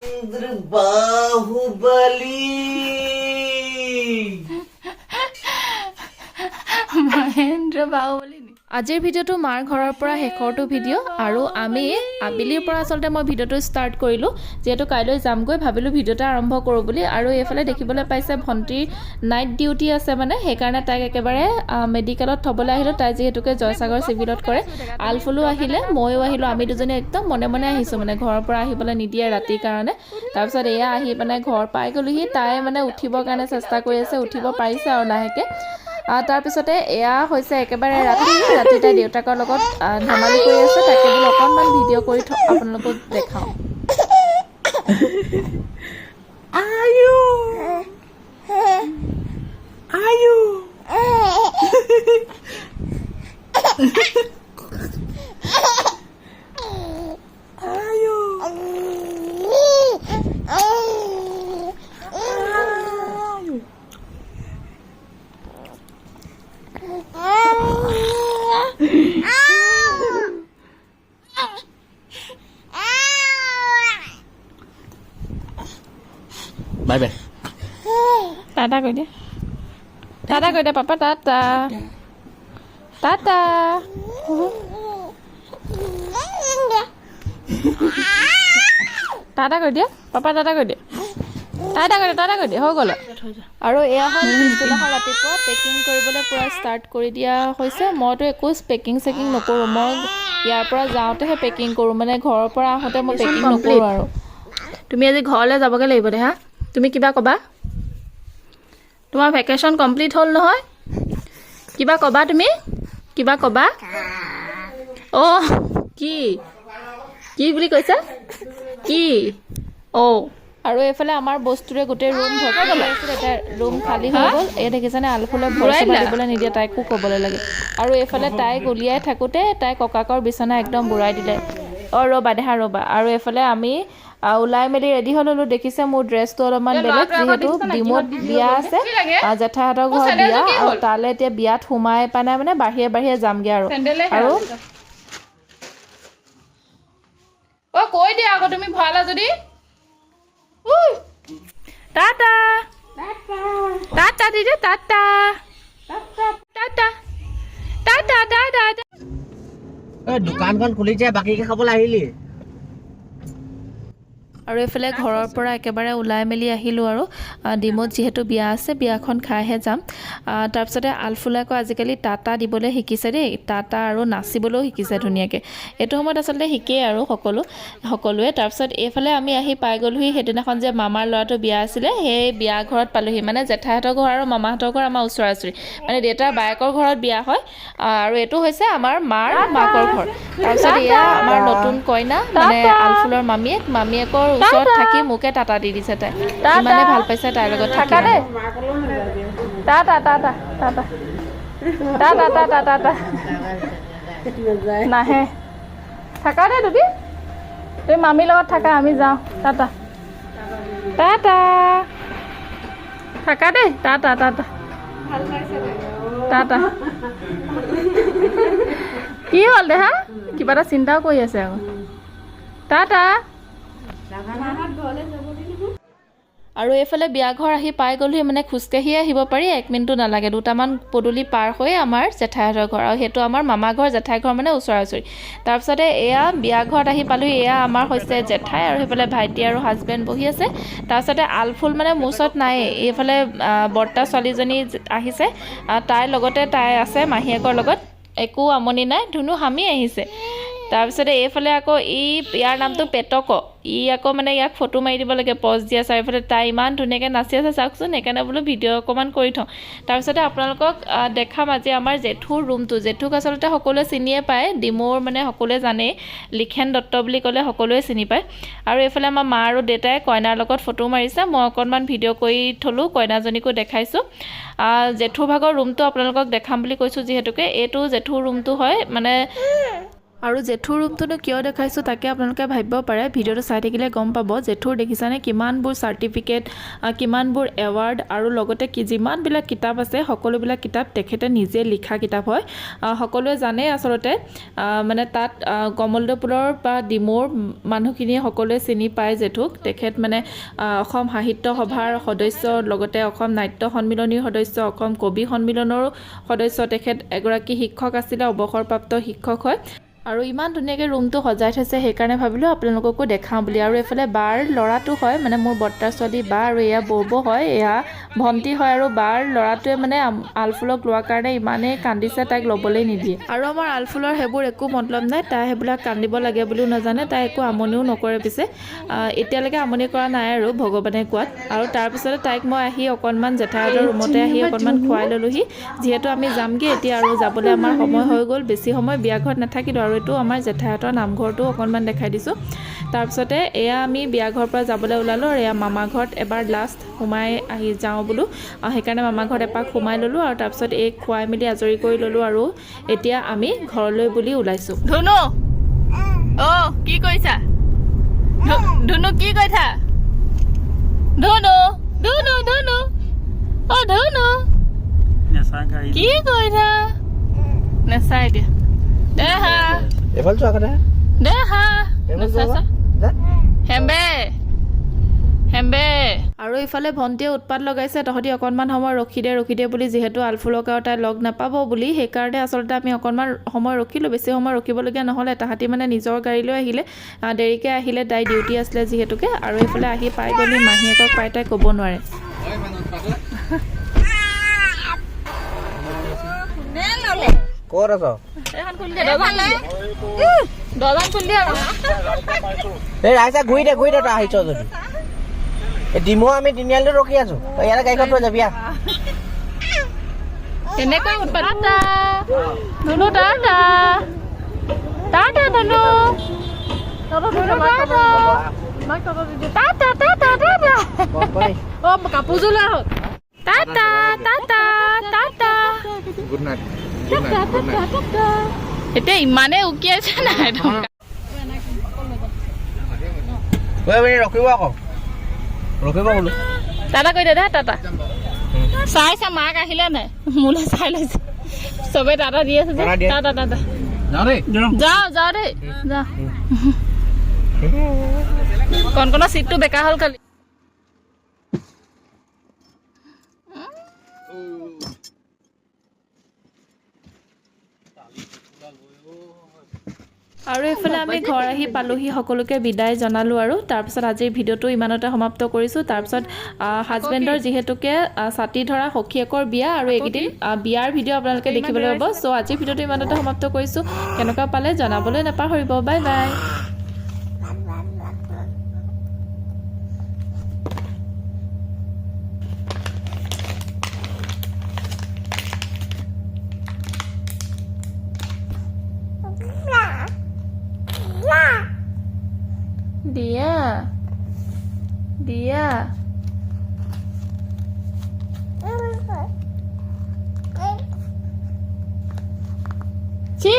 इंद्र बाहुबली মহেন্দ্ৰ বাহুবলী আজিৰ ভিডিঅ'টো মাৰ ঘৰৰ পৰা শেষৰটো ভিডিঅ' আৰু আমি আবেলিৰ পৰা আচলতে মই ভিডিঅ'টো ষ্টাৰ্ট কৰিলোঁ যেহেতু কাইলৈ যামগৈ ভাবিলোঁ ভিডিঅ'টা আৰম্ভ কৰোঁ বুলি আৰু এইফালে দেখিবলৈ পাইছে ভণ্টিৰ নাইট ডিউটি আছে মানে সেইকাৰণে তাইক একেবাৰে মেডিকেলত থ'বলৈ আহিলোঁ তাই যিহেতুকে জয়সাগৰ চিভিলত কৰে আলফুলো আহিলে ময়ো আহিলোঁ আমি দুজনী একদম মনে মনে আহিছোঁ মানে ঘৰৰ পৰা আহিবলৈ নিদিয়ে ৰাতিৰ কাৰণে তাৰপিছত এয়া আহি মানে ঘৰ পাই গ'লোহি তাই মানে উঠিবৰ কাৰণে চেষ্টা কৰি আছে উঠিব পাৰিছে আৰু লাহেকৈ তাৰপিছতে এয়া হৈছে একেবাৰে ৰাতি তাই দেউতাকৰ লগত ধেমালি কৰি আছে তাকে বোলো অকণমান ভিডিঅ' কৰি আপোনালোকক দেখাওঁ बाय बाय টাটা কৈ দিয়া পাপা টাটা টাটা টাটা কৈ দিয়া পাপা টাটা কৈ দিয়া টাটা কৈ দিয়া হৈ গ'ল আৰু এয়া হ'ল পিছদিনাখন ৰাতিপুৱা পেকিং কৰিবলৈ পূৰা ষ্টাৰ্ট কৰি দিয়া হৈছে মইতো একো পেকিং নকৰোঁ মই ইয়াৰ পৰা যাওঁতেহে পেকিং কৰোঁ মানে ঘৰৰ পৰা আহোঁতে মই পেকিং নকৰোঁ আৰু তুমি আজি ঘৰলৈ যাবগৈ লাগিব দে হা তুমি কিবা ক'বা তোমাৰ ভেকেশ্যন কমপ্লিট হ'ল নহয় কিবা ক'বা তুমি কিবা ক'বা অ' কি বুলি কৈছা কি অ' আৰু এইফালে আমাৰ বস্তুৰে গোটেই ৰুম ভৰ্তি হৈ আছিল এটা ৰুম খালী হৈ গ'ল এই দেখিছেনে আলফুলে ভৰাই দিবলৈ নিদিয়ে তাইকো ক'বলৈ লাগে আৰু এইফালে তাইক উলিয়াই থাকোঁতে তাই ককাকৰ বিচনা একদম বুঢ়াই দিলে অঁ ৰ'বা আৰু এইফালে আমি ওলাই মেলি ৰেডি হৈ ল'লোঁ দেখিছে মোৰ ড্ৰেছটো অলপমান বেলেগ যিহেতু ডিমত বিয়া আছে জেঠাইহঁতৰ ঘৰত বিয়া আৰু তালৈ এতিয়া বিয়াত সোমাই পাই মানে বাহিৰে যামগৈ আৰু অ' কৈ দিয়া আকৌ তুমি ভৰালা যদি টাটা দিদি টাটা দোকানখন খুলিছে বাকীকে খাবলৈ আহিলি আৰু এইফালে ঘৰৰ পৰা একেবাৰে ওলাই মেলি আহিলোঁ আৰু ডিমত যিহেতু বিয়া আছে বিয়াখন খাইহে যাম তাৰপিছতে আলফুলে আকৌ আজিকালি টাটা দিবলৈ শিকিছে দেই টাটা আৰু নাচিবলৈও শিকিছে ধুনীয়াকৈ এইটো সময়ত আচলতে শিকেই আৰু সকলোৱে তাৰপিছত এইফালে আমি আহি পাই গ'লোহি সেইদিনাখন যে মামাৰ ল'ৰাটো বিয়া আছিলে সেই বিয়া ঘৰত পালোহি মানে জেঠাইহঁতৰ ঘৰ আৰু মামাহঁতৰ ঘৰ আমাৰ ওচৰা ওচৰি মানে দেউতাৰ বায়েকৰ ঘৰত বিয়া হয় আৰু এইটো হৈছে আমাৰ মাকৰ ঘৰ তাৰপিছত এয়া আমাৰ নতুন কইনা মানে আলফুলৰ মামীয়েকৰ ওচৰত থাকি মোকে টাটা দি দিছে তাই ইমানে ভাল পাইছে তাইৰ লগত থাকি নাহে থাকা দেই তুমি মামীৰ লগত থাকা আমি যাওঁ টাটা থাকা দেই টাটা কি হ'ল দেহা কিবা এটা চিন্তাও কৰি আছে আকৌ টাটা আৰু এইফালে বিয়া ঘৰ আহি পাই গ'লোহি মানে খোজকাঢ়িয়ে আহিব পাৰি 1 মিনিটো নালাগে দুটামান পদূলি পাৰ হৈ আমাৰ জেঠাইহঁতৰ ঘৰ আৰু সেইটো আমাৰ মামা ঘৰ জেঠাই ঘৰ মানে ওচৰা ওচৰি তাৰপিছতে এয়া বিয়া ঘৰত আহি পালোহি এয়া আমাৰ হৈছে জেঠাই আৰু সেইফালে ভাইটি আৰু হাজবেণ্ড বহি আছে তাৰপিছতে আলফুল মানে মোৰ ওচৰত নাই এইফালে বৰ্তা ছোৱালীজনী আহিছে তাইৰ লগতে তাই আছে মাহীয়েকৰ লগত একো আমনি নাই ধুনু হামি আহিছে তাৰপিছতে এইফালে আকৌ ইয়াৰ নামটো পেটক আকৌ মানে ইয়াক ফটো মাৰি দিব লাগে পজ দিয়া চাৰিওফালে তাই ইমান ধুনীয়াকৈ নাচি আছে চাওকচোন সেইকাৰণে বোলো ভিডিঅ' অকণমান কৰি থওঁ তাৰপিছতে আপোনালোকক দেখাম আজি আমাৰ জেঠুৰ ৰুমটো জেঠুক আচলতে সকলোৱে চিনিয়ে পায় ডিমৌৰ মানে সকলোৱে জানেই লিখেন দত্ত বুলি ক'লে সকলোৱে চিনি পায় আৰু এইফালে আমাৰ মা আৰু দেউতাই কইনাৰ লগত ফটো মাৰিছে মই অকণমান ভিডিঅ' কৰি থ'লোঁ কইনাজনীকো দেখাইছোঁ জেঠুৰ ভাগৰ ৰুমটো আপোনালোকক দেখাম বুলি কৈছোঁ যিহেতুকে এইটো জেঠুৰ ৰুমটো হয় মানে আৰু জেঠুৰ ৰুমটোনো কিয় দেখাইছোঁ তাকে আপোনালোকে ভাবিব পাৰে ভিডিঅ'টো চাই থাকিলে গম পাব জেঠুৰ দেখিছানে কিমানবোৰ চাৰ্টিফিকেট কিমানবোৰ এৱাৰ্ড আৰু লগতে যিমানবিলাক কিতাপ আছে সকলোবিলাক কিতাপ তেখেতে নিজে লিখা কিতাপ হয় সকলোৱে জানে আচলতে মানে তাত কমলদপুৰৰ বা ডিমৌৰ মানুহখিনিয়ে সকলোৱে চিনি পায় জেঠুক তেখেত মানে অসম সাহিত্য সভাৰ সদস্য লগতে অসম নাট্য সন্মিলনীৰ সদস্য অসম কবি সন্মিলনৰো সদস্য তেখেত এগৰাকী শিক্ষক আছিলে অৱসৰপ্ৰাপ্ত শিক্ষক হয় আৰু ইমান ধুনীয়াকৈ ৰুমটো সজাই থৈছে সেইকাৰণে ভাবিলোঁ আপোনালোককো দেখাওঁ বুলি আৰু এইফালে বাৰ ল'ৰাটো হয় মানে মোৰ বৰ্তাৰ ছোৱালী বা আৰু এয়া বৌ হয় এয়া ভণ্টি হয় আৰু বাৰ ল'ৰাটোৱে মানে আলফুলক লোৱাৰ কাৰণে ইমানেই কান্দিছে তাইক ল'বলৈ নিদিয়ে আৰু আমাৰ আলফুলৰ সেইবোৰ একো মতলব নাই তাই সেইবিলাক কান্দিব লাগে বুলিও নাজানে তাই একো আমনিও নকৰে পিছে এতিয়ালৈকে আমনি কৰা নাই আৰু ভগৱানে কোৱাত আৰু তাৰপিছতে তাইক মই আহি অকণমান জেঠাইহঁতৰ ৰুমতে আহি অকণমান খুৱাই ল'লোহি যিহেতু আমি যামগৈ এতিয়া আৰু যাবলৈ আমাৰ সময় হৈ গ'ল বেছি সময় বিয়া ঘৰত নাথাকিলোঁ আৰু এইটো আমাৰ জেঠাইহঁতৰ নামঘৰটো অকণমান দেখাই দিছোঁ তাৰপিছতে এয়া আমি বিয়া ঘৰৰ পৰা যাবলৈ ওলালোঁ আৰু এয়া মামা ঘৰত এবাৰ লাষ্ট সোমাই আহি যাওঁ বোলো সেইকাৰণে মামা ঘৰত এপাক সোমাই ল'লোঁ আৰু তাৰপিছত এই খুৱাই মেলি আজৰি কৰি ল'লোঁ আৰু এতিয়া আমি ঘৰলৈ বুলি ওলাইছোঁ ধুনু কি কৰিছা ধুনু কি কৈছা ধুনু ধুনু ধুনু ধুনু কি কৰিছা নেচাই এতিয়া দেহা এফাল চোৱা কথা দেহা হেম্বে হেম্বে আৰু ইফালে ভণ্টিয়ে উৎপাত লগাইছে তহঁতি অকণমান সময় ৰখি দে বুলি যিহেতু আলফুলক আৰু তাই লগ নাপাব বুলি সেইকাৰণে আচলতে আমি অকণমান সময় ৰখিলোঁ বেছি সময় ৰখিবলগীয়া নহ'লে তাহাঁতি মানে নিজৰ গাড়ীলৈ আহিলে দেৰিকৈ আহিলে তাই ডিউটি আছিলে যিহেতুকে আৰু এইফালে আহি পাই গ'লি মাহীয়েকক পাই তাই ক'ব নোৱাৰে ক'ত আছ এই ৰাইজা ঘূৰি দে তই আহিছ যদি এই ডিমৌ আমি তিনিআলিটো ৰখি আছো তই ইয়াতে গাড়ীখন থৈ যাবি এনেকৈ ধুনু টাটা টাটা ধুনু কাপোৰযোৰ লৈ আহক টাটা টাটা টাটা গুড নাইট এতিয়া ইমানে উকিয়াইছে নাই ৰখিব আকৌ ৰখিব বোলো টাটা কৈ দে টাটা চাইছা মাক আহিলে নাই মোলৈ চাই লৈছে চবে টাটা দি আছে টাটা টাটা যাওঁ দেই যা কণকণৰ চিটটো বেকা হ'ল কালি আৰু এইফালে আমি ঘৰ আহি পালোহি সকলোকে বিদায় জনালোঁ আৰু তাৰপিছত আজিৰ ভিডিঅ'টো ইমানতে সমাপ্ত কৰিছোঁ তাৰপিছত হাজবেণ্ডৰ যিহেতুকে ছাতি ধৰা সখীয়েকৰ বিয়া আৰু এইকেইদিন বিয়াৰ ভিডিঅ' আপোনালোকে দেখিবলৈ পাব চ' আজিৰ ভিডিঅ'টো ইমানতে সমাপ্ত কৰিছোঁ কেনেকুৱা পালে জনাবলৈ নাপাহৰিব বাই বাই দিয়া চি